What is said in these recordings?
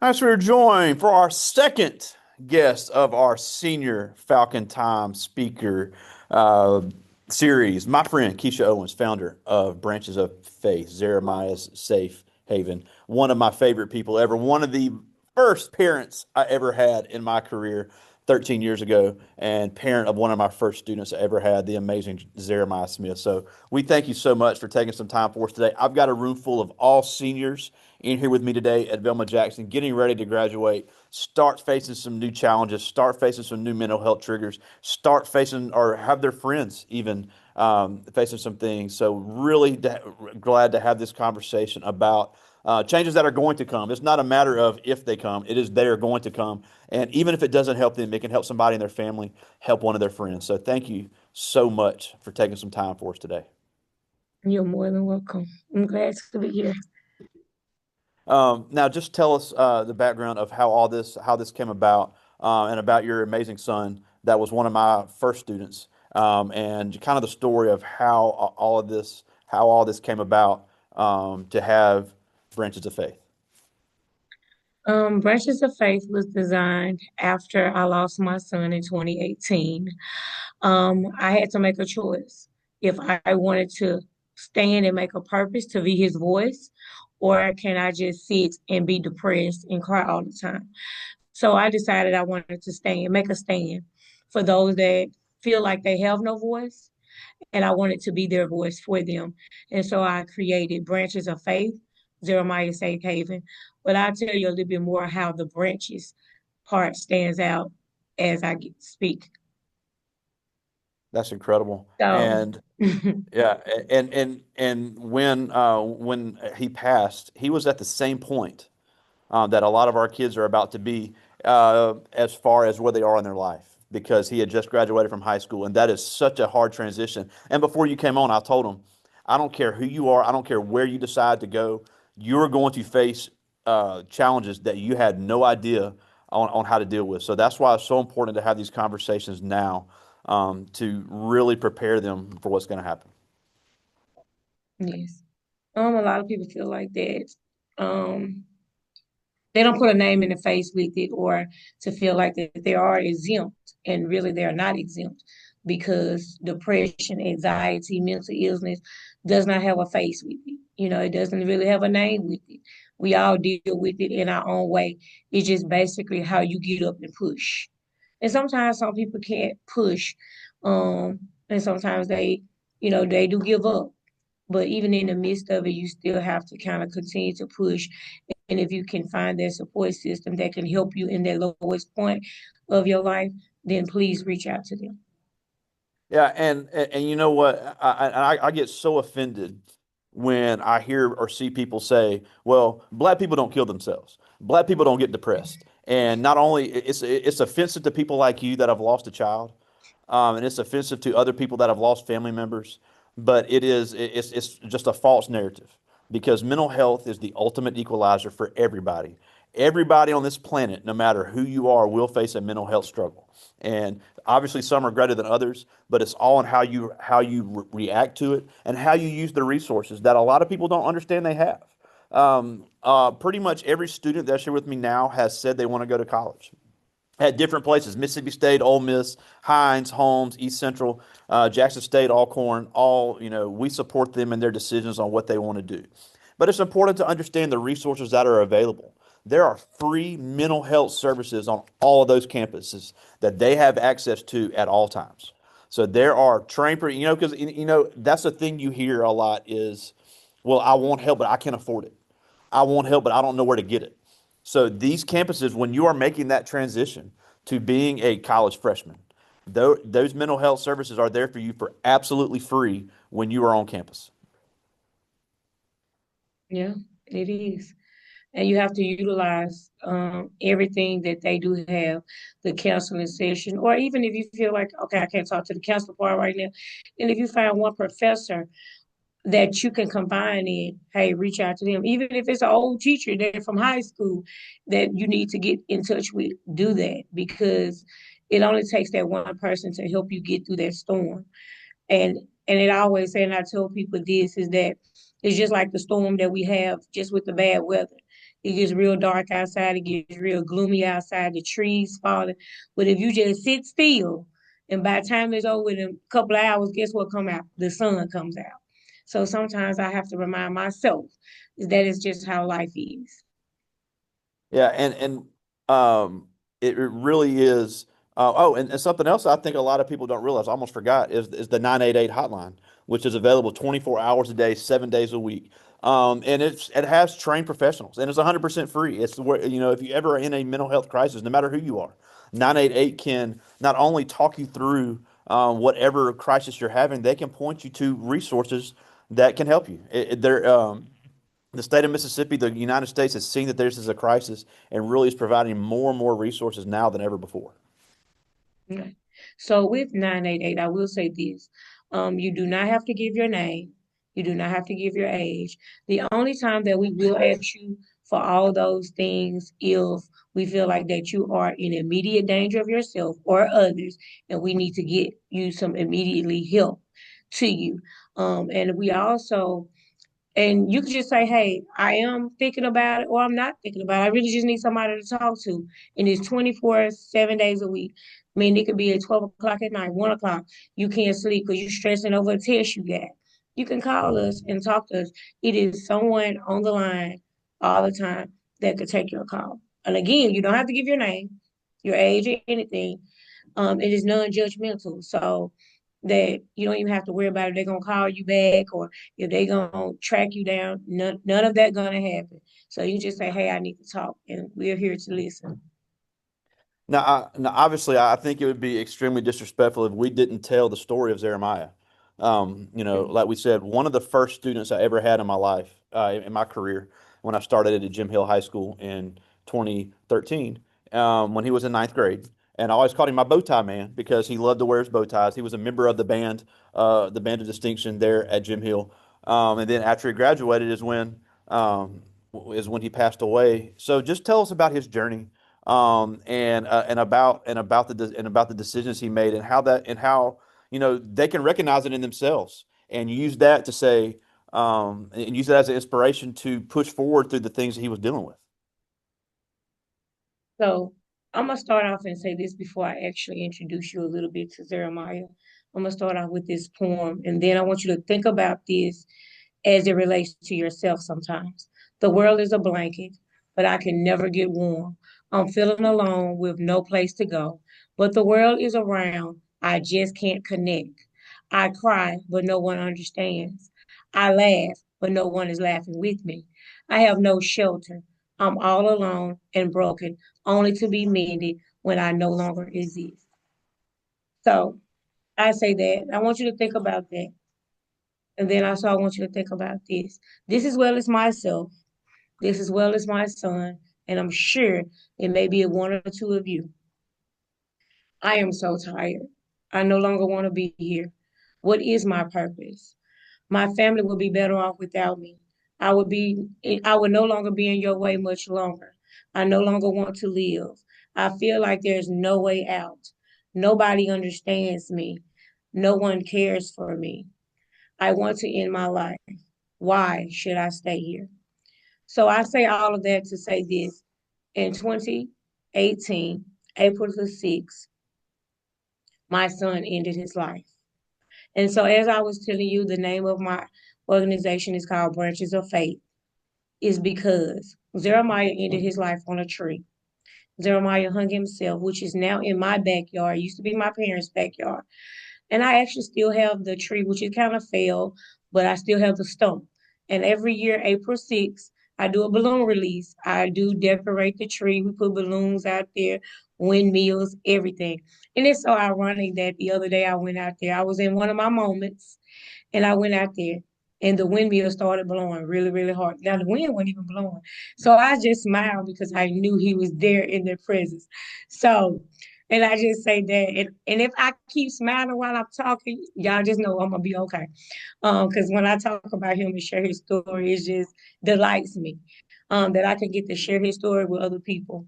As we're joined for our second guest of our senior Falcon Time speaker uh, series, my friend Kysia Owens, founder of Branches of Faith, Zeremiah's Safe Haven. One of my favorite people ever. One of the first parents I ever had in my career 13 years ago, and parent of one of my first students I ever had, the amazing Zeremiah Smith. So we thank you so much for taking some time for us today. I've got a room full of all seniors in here with me today at Velma Jackson, getting ready to graduate, start facing some new challenges, start facing some new mental health triggers, start facing or have their friends even facing some things. So, really glad to have this conversation about changes that are going to come. It's not a matter of if they come, it is they are going to come. And even if it doesn't help them, it can help somebody in their family, help one of their friends. So, thank you so much for taking some time for us today. You're more than welcome. I'm glad to be here. Now, just tell us the background of how this came about, and about your amazing son. That was one of my first students, and kind of the story of how all this came about, to have branches of faith. Branches of Faith was designed after I lost my son in 2018. I had to make a choice if I wanted to stand and make a purpose to be his voice, or can I just sit and be depressed and cry all the time? So I decided I wanted to stand, make a stand for those that feel like they have no voice, and I wanted to be their voice for them. And so I created Branches of Faith, Jeremiah Safe Haven. But I'll tell you a little bit more how the branches part stands out as I speak. That's incredible. So, And yeah, and when he passed, he was at the same point that a lot of our kids are about to be, as far as where they are in their life, because he had just graduated from high school, and that is such a hard transition. And before you came on, I told him, I don't care who you are, I don't care where you decide to go, you're going to face challenges that you had no idea on how to deal with. So that's why it's so important to have these conversations now, to really prepare them for what's going to happen. yes. A lot of people feel like that. Um, they don't put a name in the face with it, or to feel like that they are exempt, and really they're not exempt, because depression, anxiety, mental illness does not have a face with it. It doesn't really have a name with it. We all deal with it in our own way. It's just basically how you get up and push. And sometimes some people can't push, and sometimes they do give up. But even in the midst of it, you still have to kind of continue to push. And if you can find that support system that can help you in that lowest point of your life, then please reach out to them. Yeah, and you know what? I get so offended when I hear or see people say, "Well, black people don't kill themselves. Black people don't get depressed." And not only it's offensive to people like you that have lost a child, and it's offensive to other people that have lost family members, but it's just a false narrative, because mental health is the ultimate equalizer for everybody. Everybody on this planet, no matter who you are, will face a mental health struggle. And obviously some are greater than others, but it's all in how you react to it and how you use the resources that a lot of people don't understand they have. Pretty much every student that's here with me now has said they want to go to college at different places: Mississippi State, Ole Miss, Hines, Holmes, East Central, Jackson State, Alcorn. All, we support them in their decisions on what they want to do. But it's important to understand the resources that are available. There are free mental health services on all of those campuses that they have access to at all times. So there are trained, because that's the thing you hear a lot is, well, I want help, but I can't afford it. I want help, but I don't know where to get it. So these campuses, when you are making that transition to being a college freshman, those mental health services are there for you for absolutely free when you are on campus. Yeah, it is. And you have to utilize everything that they do have, the counseling session, or even if you feel like, okay, I can't talk to the counselor part right now. And if you find one professor that you can combine in, hey, reach out to them. Even if it's an old teacher that from high school that you need to get in touch with, do that, because it only takes that one person to help you get through that storm. And and it always and I tell people this is that it's just like the storm that we have just with the bad weather. It gets real dark outside. It gets real gloomy outside. The trees falling. But if you just sit still, and by the time it's over in a couple of hours, guess what come out? The sun comes out. So sometimes I have to remind myself that is just how life is. Yeah, and um, it really is. And something else I think a lot of people don't realize, I almost forgot, is the 988 hotline, which is available 24 hours a day, 7 days a week. And it has trained professionals, and it's 100% free. It's where, if you ever are in a mental health crisis, no matter who you are, 988 can not only talk you through whatever crisis you're having, they can point you to resources that can help you. The state of Mississippi, the United States, has seen that this is a crisis and really is providing more and more resources now than ever before. Okay. So with 988, I will say this. You do not have to give your name. You do not have to give your age. The only time that we will ask you for all those things if we feel like that you are in immediate danger of yourself or others, and we need to get you some immediately help to you. And we also and you could just say, hey, I am thinking about it or I'm not thinking about it. I really just need somebody to talk to. And it's 24, 7 days a week. I mean, it could be at 12 o'clock at night, 1 o'clock. You can't sleep because you're stressing over a test you got. You can call us and talk to us. It is someone on the line all the time that could take your call. And again, you don't have to give your name, your age, or anything. It is non-judgmental. So that you don't even have to worry about if they're gonna call you back or if they're gonna track you down. None of that gonna happen. So you just say, "Hey, I need to talk," and we're here to listen. Now, obviously, I think it would be extremely disrespectful if we didn't tell the story of Zeremiah. Like we said, one of the first students I ever had in my life, in my career, when I started at Jim Hill High School in 2013, when he was in ninth grade. And I always called him my bow tie man because he loved to wear his bow ties. He was a member of the band of distinction there at Jim Hill. And then after he graduated um, is when he passed away. So just tell us about his journey, and about the decisions he made, and how they can recognize it in themselves and use that to say, and use that as an inspiration to push forward through the things that he was dealing with. So I'm gonna start off and say this before I actually introduce you a little bit to Jeremiah. I'm gonna start off with this poem, and then I want you to think about this as it relates to yourself sometimes. The world is a blanket, but I can never get warm. I'm feeling alone with no place to go, but the world is around. I just can't connect. I cry, but no one understands. I laugh, but no one is laughing with me. I have no shelter. I'm all alone and broken, only to be mended when I no longer exist. So I say that. I want you to think about that. And then also, I want you to think about this. This as well as myself. This as well as my son. And I'm sure it may be one or two of you. I am so tired. I no longer want to be here. What is my purpose? My family would be better off without me. I would no longer be in your way much longer. I no longer want to live. I feel like there's no way out. Nobody understands me. No one cares for me. I want to end my life. Why should I stay here? So I say all of that to say this. In 2018, April the 6th, my son ended his life. And so as I was telling you, the name of my organization is called Branches of Faith, is because Jeremiah ended his life on a tree. Jeremiah hung himself, which is now in my backyard. It used to be my parents' backyard. And I actually still have the tree, which it kind of fell, but I still have the stump. And every year, April 6th, I do a balloon release. I do decorate the tree. We put balloons out there, windmills, everything. And it's so ironic that the other day I went out there. I was in one of my moments and I went out there and the windmill started blowing really, really hard. Now the wind wasn't even blowing. So I just smiled because I knew he was there in their presence. So, and I just say that. And if I keep smiling while I'm talking, y'all just know I'm gonna be okay. Because when I talk about him and share his story, it just delights me. That I can get to share his story with other people.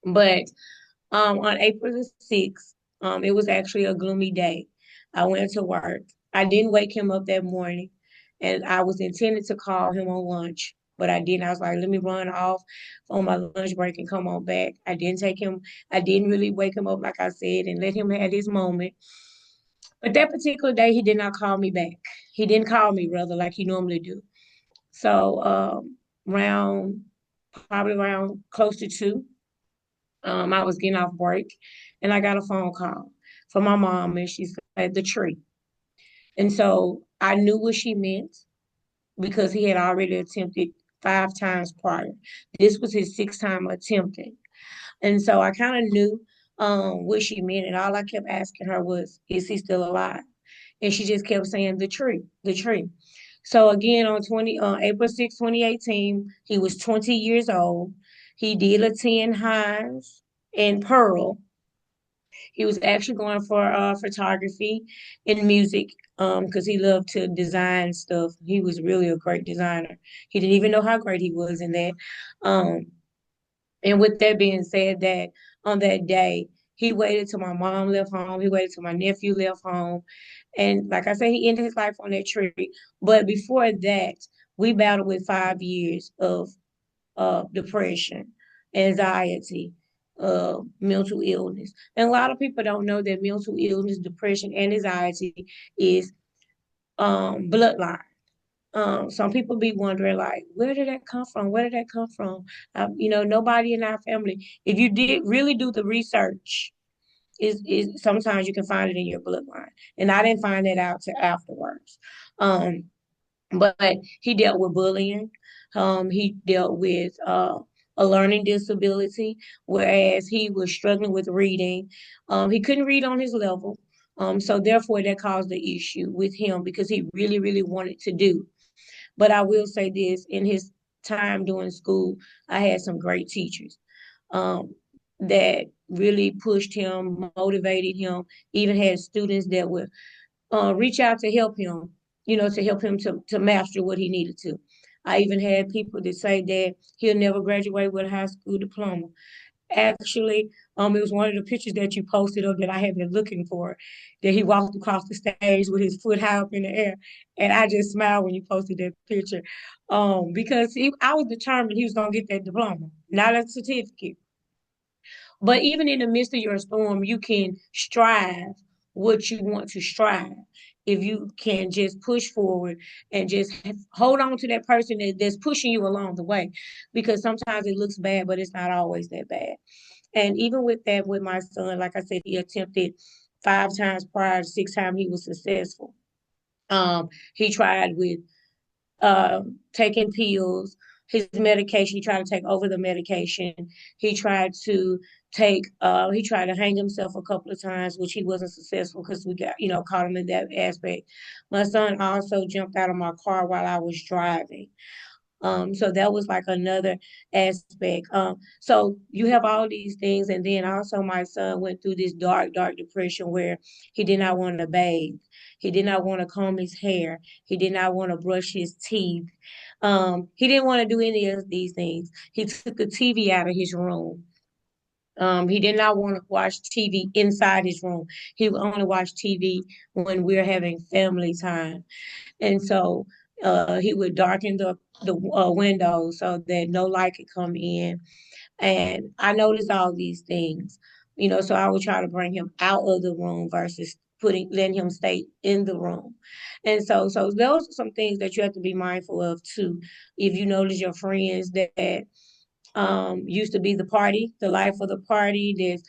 But on April the 6th, it was actually a gloomy day. I went to work. I didn't wake him up that morning, and I was intended to call him on lunch. but I didn't. I was like, let me run off on my lunch break and come on back. I didn't take him, I didn't really wake him up, like I said, and let him have his moment. But that particular day, he did not call me back. He didn't call me, rather, like he normally do. So, round, probably around close to 2, I was getting off break and I got a phone call from my mom and she said, the tree. And so I knew what she meant because he had already attempted 5 times prior. This was his 6th time attempting. And so I kind of knew what she meant. And all I kept asking her was, is he still alive? And she just kept saying, the tree, the tree. So again, on April 6, 2018, he was 20 years old. He did attend Hines and Pearl. He was actually going for photography and music because he loved to design stuff. He was really a great designer. He didn't even know how great he was in that. Um, and with that being said, that on that day, he waited till my mom left home. He waited till my nephew left home. And like I said, he ended his life on that tree. But before that, we battled with 5 years of depression, anxiety, mental illness. And a lot of people don't know that mental illness, depression, and anxiety is bloodline. Some people be wondering, like, where did that come from? Where did that come from? Nobody in our family. If you did really do the research, is sometimes you can find it in your bloodline. And I didn't find that out till afterwards. Um, but he dealt with bullying. He dealt with a learning disability, whereas he was struggling with reading. He couldn't read on his level. So therefore that caused the issue with him because he really, really wanted to do. But I will say this, in his time doing school, I had some great teachers that really pushed him, motivated him, even had students that would reach out to help him, to help him to master what he needed to. I even had people that say that he'll never graduate with a high school diploma. Actually, it was one of the pictures that you posted of that I had been looking for, that he walked across the stage with his foot high up in the air. And I just smiled when you posted that picture. Because I was determined he was going to get that diploma, not a certificate. But even in the midst of your storm, you can strive what you want to strive. If you can just push forward and just hold on to that person that's pushing you along the way, because sometimes it looks bad, but it's not always that bad. And even with that, with my son, like I said, he attempted 5 times prior, 6 times he was successful. He tried with taking pills, his medication. He tried to take over the medication. He tried to he tried to hang himself a couple of times, which he wasn't successful because we got, caught him in that aspect. My son also jumped out of my car while I was driving. So that was like another aspect. So you have all these things, and then also my son went through this dark, dark depression where he did not want to bathe, he did not want to comb his hair, he did not want to brush his teeth. He didn't want to do any of these things. He took the TV out of his room. He did not want to watch TV inside his room. He would only watch TV when we're having family time. And so he would darken the windows so that no light could come in. And I noticed all these things, so I would try to bring him out of the room versus letting him stay in the room. And so those are some things that you have to be mindful of too. If you notice your friends that used to be the life of the party, that's,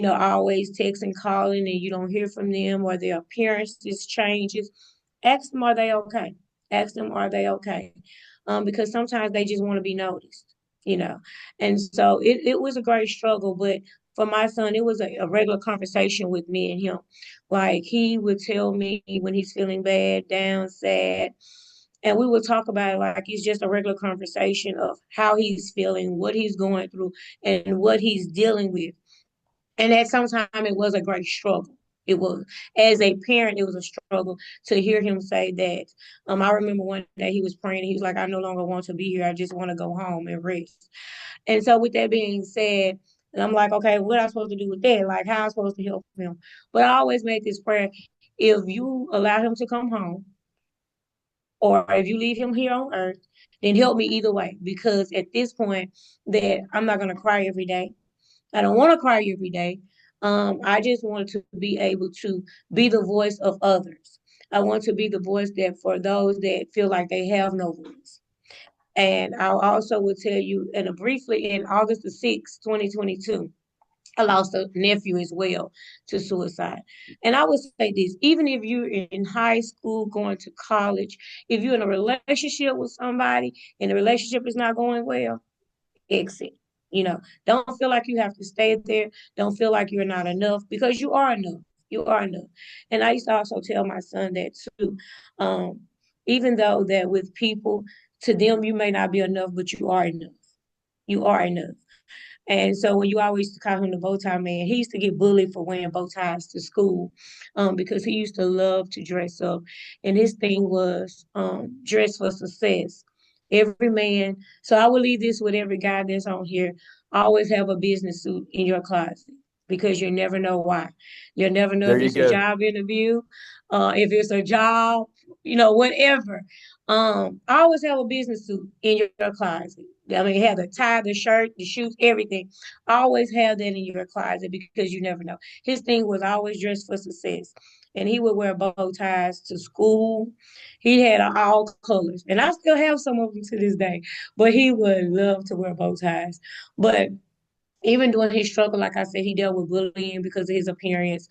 always texting, calling, and you don't hear from them, or their appearance just changes. Ask them, are they okay? Ask them, are they okay? Because sometimes they just want to be noticed, you know. And so it was a great struggle, but for my son, it was a regular conversation with me and him. Like he would tell me when he's feeling bad, down, sad, and we would talk about it like it's just a regular conversation of how he's feeling, what he's going through, and what he's dealing with. And at some time, it was a great struggle. It was, as a parent, it was a struggle to hear him say that. I remember one day he was praying. He was like, "I no longer want to be here. I just want to go home and rest." And so, with that being said, and I'm like, okay, what am I supposed to do with that? Like, how am I supposed to help him? But I always make this prayer: if you allow him to come home, or if you leave him here on earth, then help me either way. Because at this point, that I'm not gonna cry every day. I don't want to cry every day. I just want to be able to be the voice of others. I want to be the voice that for those that feel like they have no voice. And I also will tell you, and briefly, in August the 6th, 2022, I lost a nephew as well to suicide. And I would say this, even if you're in high school, going to college, if you're in a relationship with somebody and the relationship is not going well, exit. You know, don't feel like you have to stay there. Don't feel like you're not enough, because you are enough. You are enough. And I used to also tell my son that too. Um, Even though that with people, to them, you may not be enough, but you are enough. You are enough. And so when you always call him the bow tie man, he used to get bullied for wearing bow ties to school, because he used to love to dress up. And his thing was dress for success. Every man. So I will leave this with every guy that's on here. Always have a business suit in your closet, because you never know why. You'll never know There if you it's a go. job interview, if it's a job, whatever. Always have a business suit in your closet. I mean, have the tie, the shirt, the shoes, everything. Always have that in your closet, because you never know. His thing was always dressed for success. And he would wear bow ties to school. He had all colors. And I still have some of them to this day. But he would love to wear bow ties. But even during his struggle, like I said, he dealt with bullying because of his appearance,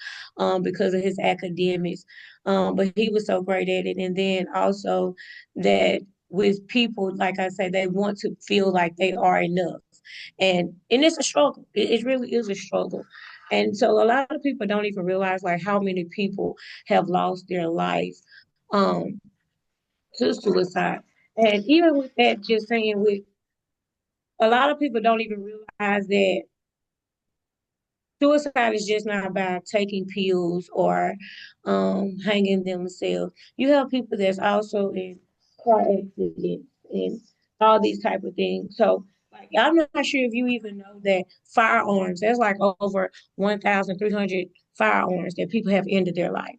because of his academics. But he was so great at it. And then also that with people, like I said, they want to feel like they are enough. And it's a struggle. It really is a struggle. And so a lot of people don't even realize like how many people have lost their life um to suicide. And even with that, just saying with a lot of people don't even realize that suicide is just not about taking pills or hanging themselves. You have people that's also in car accidents and all these type of things. So, like, I'm not sure if you even know that firearms. There's like over 1,300 firearms that people have ended their life.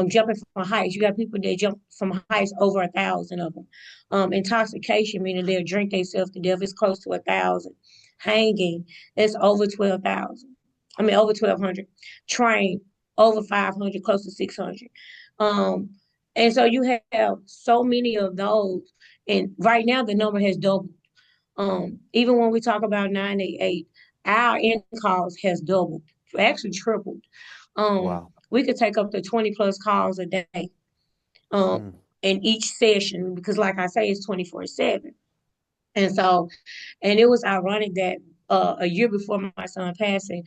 Jumping from heights, you got people that jump from heights over 1,000 of them. Intoxication, meaning they'll drink themselves to death, is close to 1,000. Hanging, it's over 12,000. I mean, over 1,200. Train, over 500, close to 600. Um, and so you have so many of those. And right now, the number has doubled. Even when we talk about 988, our in calls has doubled, actually tripled. Wow. We could take up to 20 plus calls a day um, Mm. in each session, because, like I say, it's 24/7. And so, and it was ironic that a year before my son passing,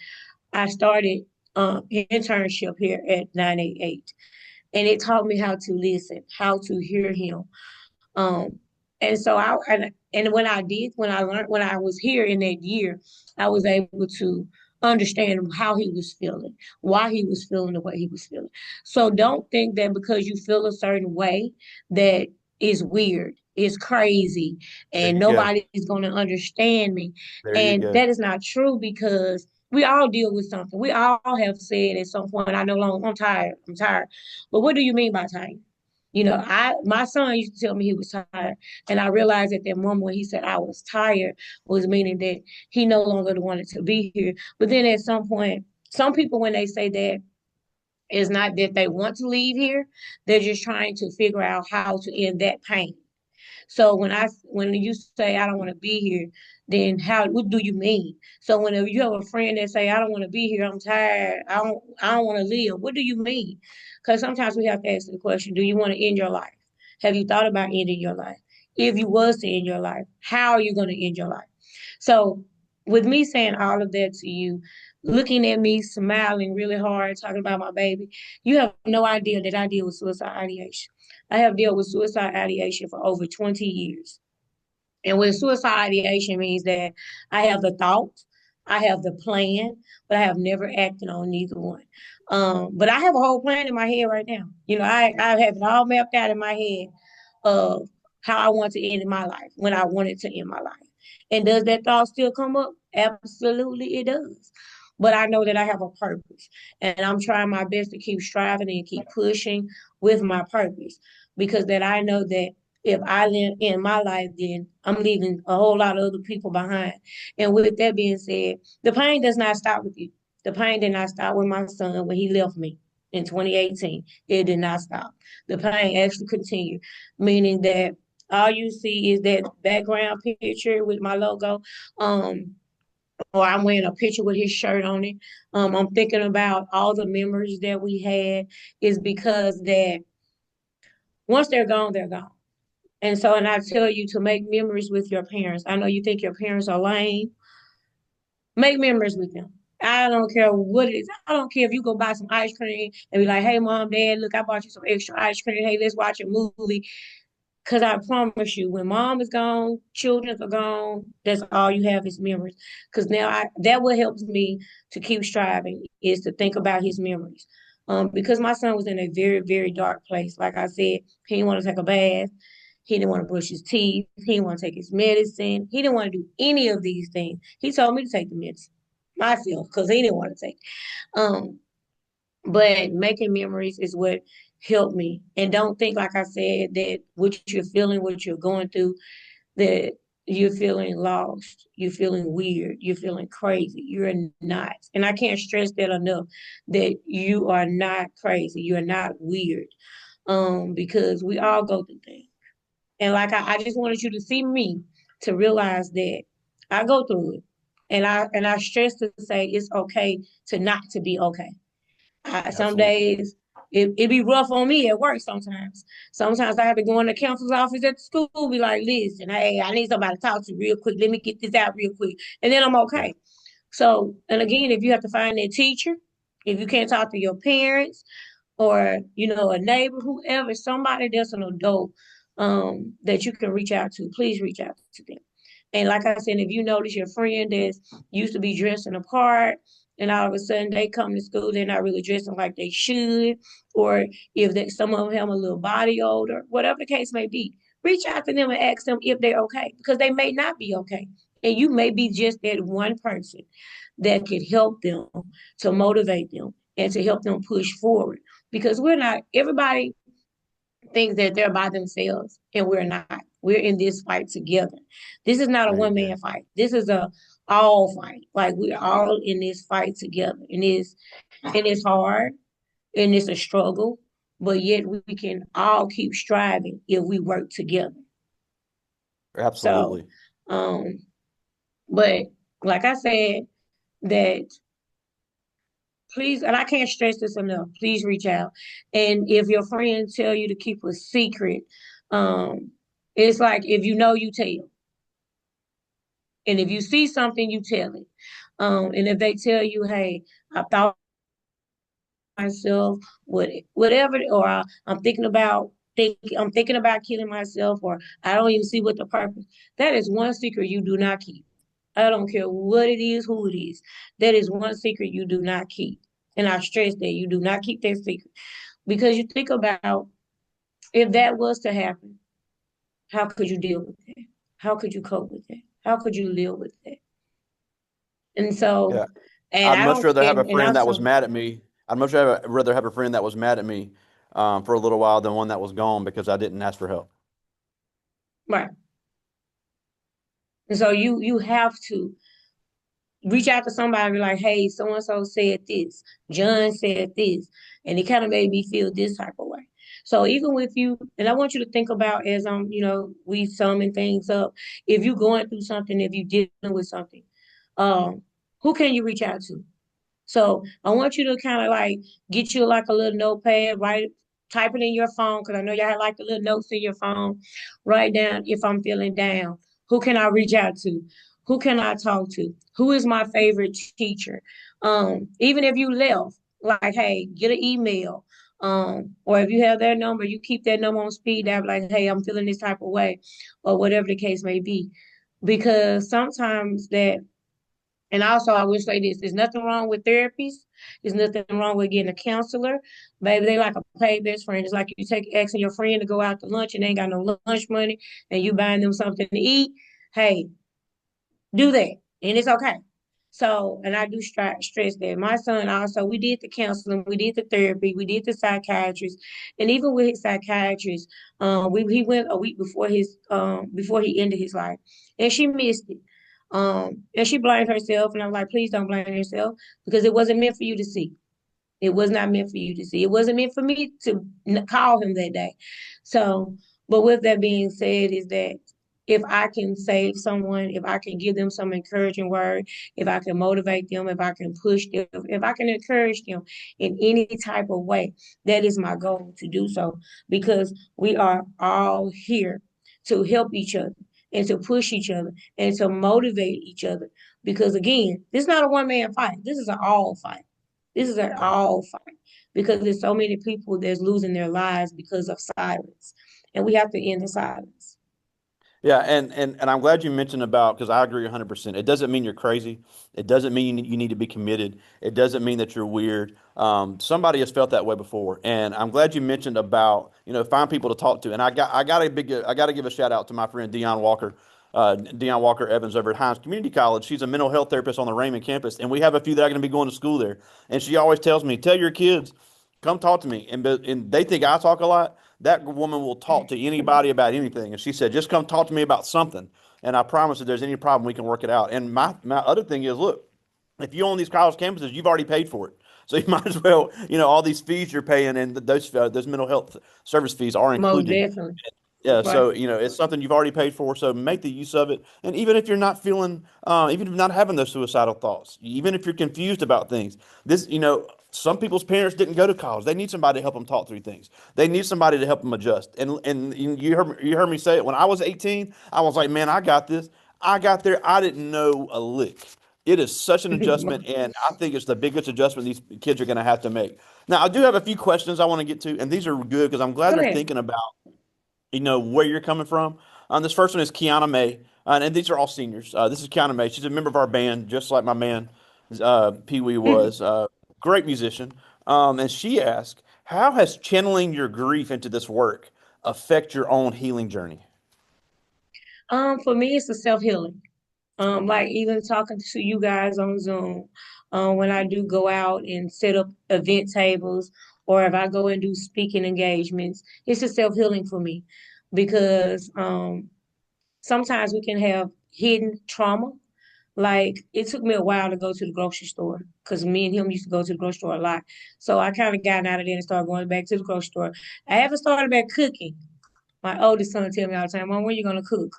I started internship here at 988, and it taught me how to listen, how to hear him. Um, and so and when I did, when I learned, when I was here in that year, I was able to understand how he was feeling, why he was feeling the way he was feeling. So don't think that because you feel a certain way that is weird, is crazy, There and you go. nobody is going to understand me. There you And go. that is not true, because we all deal with something. We all have said at some point, I no longer, I'm tired. I'm tired. But what do you mean by tired? My son used to tell me he was tired, and I realized at that moment when he said I was tired was meaning that he no longer wanted to be here. But then at some point, some people when they say that, it's not that they want to leave here; they're just trying to figure out how to end that pain. So when you say I don't want to be here, then what do you mean? So when you have a friend that say I don't want to be here, I'm tired, I don't want to live. What do you mean? Because sometimes we have to ask the question: do you want to end your life? Have you thought about ending your life? If you was to end your life, how are you going to end your life? So with me saying all of that to you, looking at me smiling really hard, talking about my baby, you have no idea that I deal with suicide ideation. I have dealt with suicide ideation for over 20 years. And with suicide ideation means that I have the thought, I have the plan, but I have never acted on neither one. But I have a whole plan in my head right now. I have it all mapped out in my head of how I want to end my life, when I wanted to end my life. And does that thought still come up? Absolutely, it does. But I know that I have a purpose, and I'm trying my best to keep striving and keep pushing with my purpose. because that I know that if I live in my life, then I'm leaving a whole lot of other people behind. And with that being said, the pain does not stop with you. The pain did not stop with my son when he left me in 2018. It did not stop. The pain actually continued, meaning that all you see is that background picture with my logo. Or I'm wearing a picture with his shirt on it. I'm thinking about all the memories that we had is because that once they're gone, they're gone. And so, and I tell you to make memories with your parents. I know you think your parents are lame. Make memories with them. I don't care what it is. I don't care if you go buy some ice cream and be like, hey, mom, dad, look, I bought you some extra ice cream. Hey, let's watch a movie. Because I promise you, when mom is gone, children are gone, that's all you have is memories. Because now that what helps me to keep striving is to think about his memories. Because my son was in a very, very dark place. Like I said, he didn't want to take a bath. He didn't want to brush his teeth. He didn't want to take his medicine. He didn't want to do any of these things. He told me to take the medicine myself because he didn't want to take. Um, but making memories is what helped me. And don't think, like I said, that what you're feeling, what you're going through, that you're feeling lost, you're feeling weird, you're feeling crazy. You're not. And I can't stress that enough that you are not crazy. You're not weird. Because we all go through things. And like I just wanted you to see me to realize that I go through it. And I stress to say it's okay to not to be okay. Some Absolutely. days it be rough on me at work sometimes. Sometimes I have to go in the counselor's office at the school, be like, listen, hey, I need somebody to talk to real quick. Let me get this out real quick. And then I'm Yeah. okay. So, and again, if you have to find a teacher, if you can't talk to your parents or, a neighbor, whoever, somebody that's an adult that you can reach out to, please reach out to them. And like I said, if you notice your friend that used to be dressing apart and all of a sudden they come to school, they're not really dressing like they should, or if some of them have a little body odor, whatever the case may be, reach out to them and ask them if they're okay because they may not be okay. And you may be just that one person that could help them to motivate them and to help them push forward because we're not, everybody thinks that they're by themselves, and we're not. We're in this fight together. This is not a There you one go. man fight. This is a all fight. Like we're all in this fight together, and it's hard, and it's a struggle, but yet we can all keep striving if we work together. So, Absolutely. um, but like I said, that please, and I can't stress this enough, please reach out. And if your friends tell you to keep a secret, um, it's like if you know, you tell. And if you see something, you tell it. And if they tell you, hey, I thought myself, whatever, or I'm thinking about killing myself, or I don't even see what the purpose. That is one secret you do not keep. I don't care what it is, who it is. That is one secret you do not keep. And I stress that you do not keep that secret. Because you think about if that was to happen, how could you deal with that? How could you cope with that? How could you live with that? And so, Yeah. and I'd I much don't, rather have a and friend that was also, mad at me. I'd much rather have a friend that was mad at me for a little while than one that was gone because I didn't ask for help. right. And so you have to reach out to somebody like, hey, so and so said this, John said this, and it kind of made me feel this type of way. So even with you, and I want you to think about as we summing things up. If you're going through something, if you're dealing with something, um, who can you reach out to? So I want you to kind of like get you like a little notepad, write, type it in your phone because I know y'all have like the little notes in your phone. Write down if I'm feeling down. Who can I reach out to? Who can I talk to? Who is my favorite teacher? Even if you left, like, hey, get an email. Or if you have their number, you keep that number on speed dial, like, hey, I'm feeling this type of way, or whatever the case may be. Because sometimes that and also, I will say this: there's nothing wrong with therapies. There's nothing wrong with getting a counselor. Baby, they like a paid best friend. It's like you take asking your friend to go out to lunch and they ain't got no lunch money, and you buying them something to eat. Hey, do that, and it's okay. So, and I do stress that my son also, we did the counseling, we did the therapy, we did the psychiatrist, and even with his psychiatrist, he went a week before he ended his life, and she missed it. And she blamed herself, and I'm like, please don't blame yourself because it wasn't meant for you to see. It was not meant for you to see. It wasn't meant for me to call him that day. So, but with that being said, is that if I can save someone, if I can give them some encouraging word, if I can motivate them, if I can push them, if I can encourage them in any type of way, that is my goal to do so because we are all here to help each other and to push each other and to motivate each other. Because again, this is not a one man fight. This is an all fight. This is an Yeah. all fight because there's so many people that's losing their lives because of silence, and we have to end the silence. Yeah, and I'm glad you mentioned about because I agree 100%. It doesn't mean you're crazy. It doesn't mean you need to be committed. It doesn't mean that you're weird. Somebody has felt that way before, and I'm glad you mentioned about find people to talk to. And I got to give a shout out to my friend Dion Walker Evans over at Hines Community College. She's a mental health therapist on the Raymond campus, and we have a few that are going to be going to school there. And she always tells me, "Tell your kids, come talk to me." And they think I talk a lot. That woman will talk to anybody about anything. And she said, just come talk to me about something. And I promise if there's any problem, we can work it out. And my other thing is, look, if you own these college campuses, you've already paid for it. So you might as well, all these fees you're paying and those mental health service fees are Most included. definitely. Yeah, Right. so it's something you've already paid for, so make the use of it. And even if you're not feeling, even if you're not having those suicidal thoughts, even if you're confused about things, some people's parents didn't go to college. They need somebody to help them talk through things. They need somebody to help them adjust. And you heard me say it when I was 18. I was like, man, I got this. I got there. I didn't know a lick. It is such an adjustment, and I think it's the biggest adjustment these kids are going to have to make. Now, I do have a few questions I want to get to, and these are good because I'm glad Go they're ahead. thinking about where you're coming from. This first one is Kiana May, and these are all seniors. This is Kiana May. She's a member of our band, just like my man Pee Wee was. Great musician. And she asked, "How has channeling your grief into this work affect your own healing journey?" For me, it's a self healing. Like even talking to you guys on Zoom, when I do go out and set up event tables, or if I go and do speaking engagements, it's a self healing for me because sometimes we can have hidden trauma. Like it took me a while to go to the grocery store because me and him used to go to the grocery store a lot. So I kind of gotten out of there and started going back to the grocery store. I haven't started back cooking. My oldest son tell me all the time, Mom, when you gonna cook?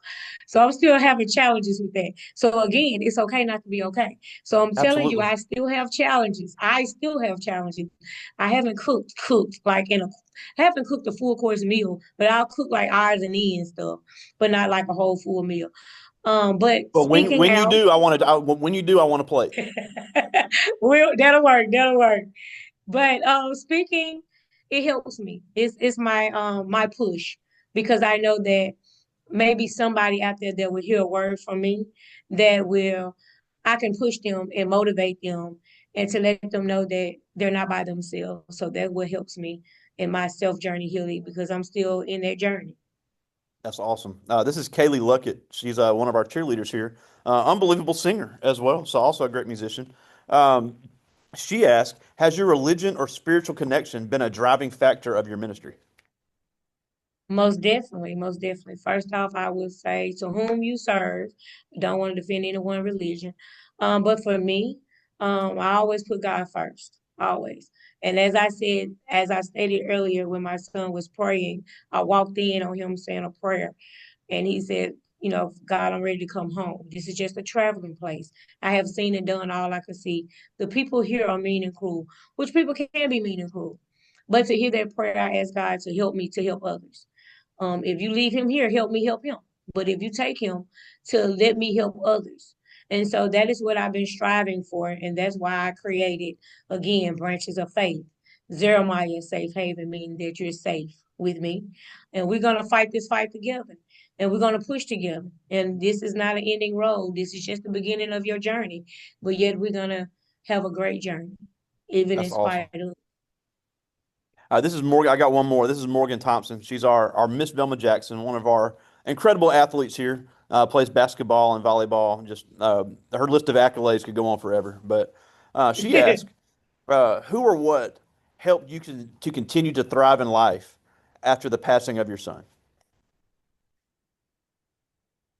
So I'm still having challenges with that. So again, it's okay not to be okay. So I'm telling you, Absolutely. I still have challenges. I still have challenges. I haven't cooked like I haven't cooked a full course meal, but I'll cook like odds and ends stuff, but not like a whole full meal. But But when speaking when you out, do, when you do, I want to play. well, that'll work. That'll work. But speaking, it helps me. It's my push because I know that maybe somebody out there that will hear a word from me that will I can push them and motivate them and to let them know that they're not by themselves. So that what helps me in my self journey healing because I'm still in that journey. That's awesome. This is Kaylee Luckett. She's one of our cheerleaders here. Unbelievable singer as well. So also a great musician. Um, she asked, "Has your religion or spiritual connection been a driving factor of your ministry?" Most definitely, most definitely. First off, I would say to whom you serve. Don't want to defend any one religion. But for me, I always put God first, always. And as I stated earlier, when my son was praying, I walked in on him saying a prayer. And he said, God, I'm ready to come home. This is just a traveling place. I have seen and done all I can see. The people here are mean and cruel, which people can be mean and cruel. But to hear that prayer, I ask God to help me to help others. If you leave him here, help me help him. But if you take him to let me help others. And so that is what I've been striving for. And that's why I created, again, branches of faith. Zeremiah, safe haven, meaning that you're safe with me. And we're going to fight this fight together. And we're going to push together. And this is not an ending road. This is just the beginning of your journey. But yet we're going to have a great journey, even in That's awesome. spite of. This is Morgan. I got one more. This is Morgan Thompson. She's our Miss Velma Jackson, one of our incredible athletes here. plays basketball and volleyball. Just her list of accolades could go on forever. But she asked, who or what helped you to continue to thrive in life after the passing of your son?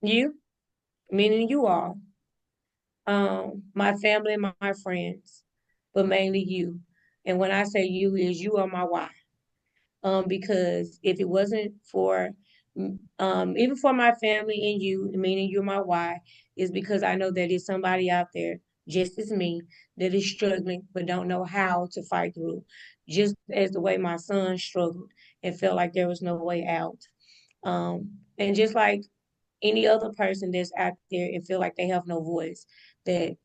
You, meaning you all, my family and my friends, but mainly you. And when I say you, is you are my why. Because if it wasn't for, even for my family and you, meaning you're my why, is because I know that there's somebody out there, just as me, that is struggling but don't know how to fight through. Just as the way my son struggled and felt like there was no way out. And just like any other person that's out there and feel like they have no voice, that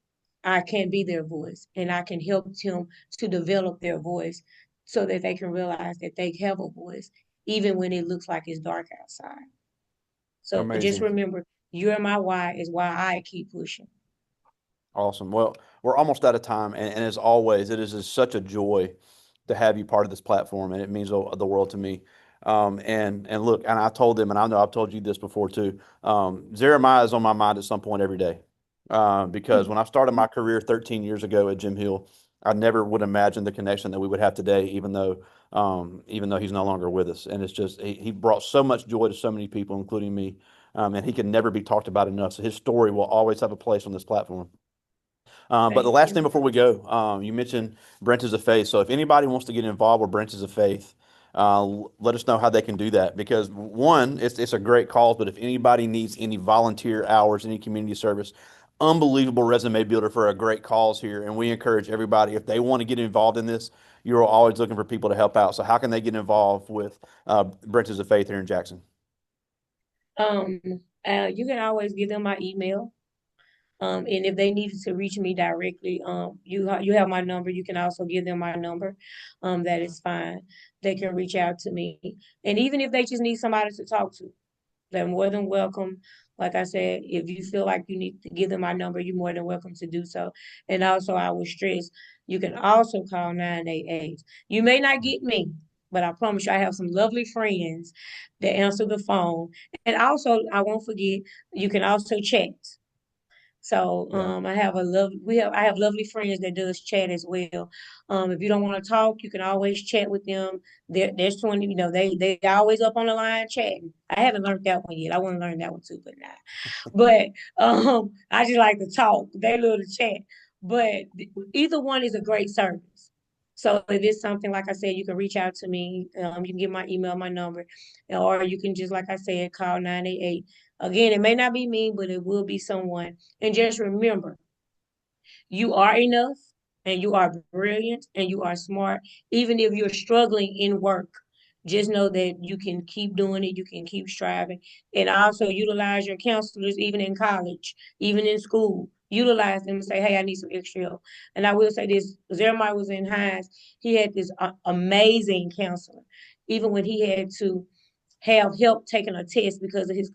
I can be their voice and I can help them to develop their voice so that they can realize that they have a voice, even when it looks like it's dark outside. So just Amazing. remember, you're my why is why I keep pushing. Awesome. Well, we're almost out of time, and as always, it is just such a joy to have you part of this platform, and it means the world to me. And look, and I told them, and I know I've told you this before too. Zeremiah is on my mind at some point every day, because when I started my career 13 years ago at Jim Hill, I never would imagine the connection that we would have today, even though he's no longer with us. And it's just he brought so much joy to so many people, including me, and he can never be talked about enough. So his story will always have a place on this platform. But the Thank last thing you. before we go, you mentioned branches of faith. So if anybody wants to get involved with branches of faith, let us know how they can do that. Because one, it's a great cause. But if anybody needs any volunteer hours, any community service, unbelievable resume builder for a great cause here. And we encourage everybody, if they want to get involved in this, you're always looking for people to help out. So how can they get involved with branches of faith here in Jackson? Um, you can always give them my email. And if they needed to reach me directly, you have my number. You can also give them my number. That is fine. They can reach out to me. And even if they just need somebody to talk to, they're more than welcome. Like I said, if you feel like you need to give them my number, you're more than welcome to do so. And also, I will stress, you can also call 988. You may not get me, but I promise you, I have some lovely friends that answer the phone. And also, I won't forget, you can also chat. So Yeah. I have lovely friends that does chat as well. If you don't want to talk, you can always chat with them. There's 20, they always up on the line chatting. I haven't learned that one yet. I want to learn that one too, but not. But I just like to talk. They love to chat. But either one is a great service. So if it's something like I said, you can reach out to me. You can get my email, my number, or you can just like I said, call 988. Again, it may not be me, but it will be someone. And just remember, you are enough and you are brilliant and you are smart. Even if you're struggling in work, just know that you can keep doing it, you can keep striving, and also utilize your counselors, even in college, even in school. Utilize them and say, hey, I need some extra help. And I will say this, Zeremiah was in Hines. He had this amazing counselor. Even when he had to have help taking a test because of his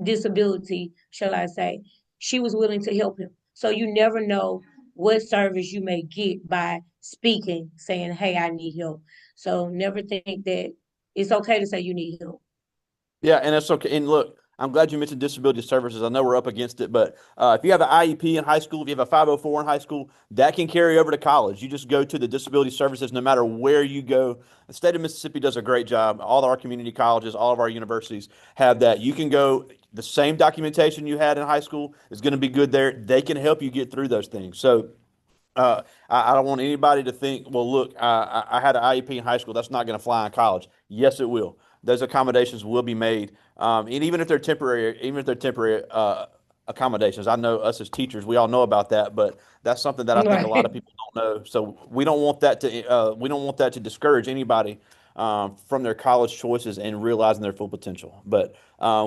disability, shall I say, she was willing to help him. So you never know what service you may get by speaking, saying, hey, I need help. So never think that it's okay to say you need help. Yeah, and that's okay. And look, I'm glad you mentioned disability services. I know we're up against it, but if you have an IEP in high school, if you have a 504 in high school, that can carry over to college. You just go to the disability services no matter where you go. The state of Mississippi does a great job. All of our community colleges, all of our universities have that. You can go, the same documentation you had in high school is going to be good there. They can help you get through those things. So, I don't want anybody to think, well, look, I had an IEP in high school. That's not going to fly in college. Yes, it will. Those accommodations will be made, and even if they're temporary accommodations. I know us as teachers, we all know about that, but that's something that I think a lot of Right. people don't know. So we don't want that to discourage anybody from their college choices and realizing their full potential. But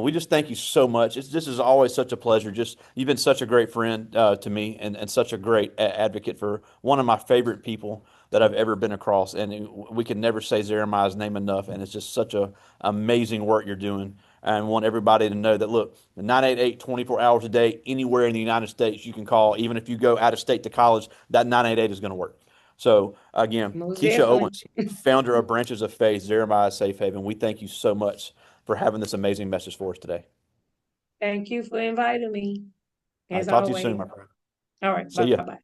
we just thank you so much. This is always such a pleasure. Just you've been such a great friend to me and such a great advocate for one of my favorite people that I've ever been across. And we can never say Jeremiah's name enough. And it's just such a amazing work you're doing. And want everybody to know that look, the 988 24 hours a day, anywhere in the United States, you can call. Even if you go out of state to college, that 988 is going to work. So again, Most Kysia definitely. Owens, founder of Branches of Faith, Jeremiah Safe Haven, we thank you so much for having this amazing message for us today. Thank you for inviting me, I as talk to you soon, always. my friend. All right, See bye ya. bye.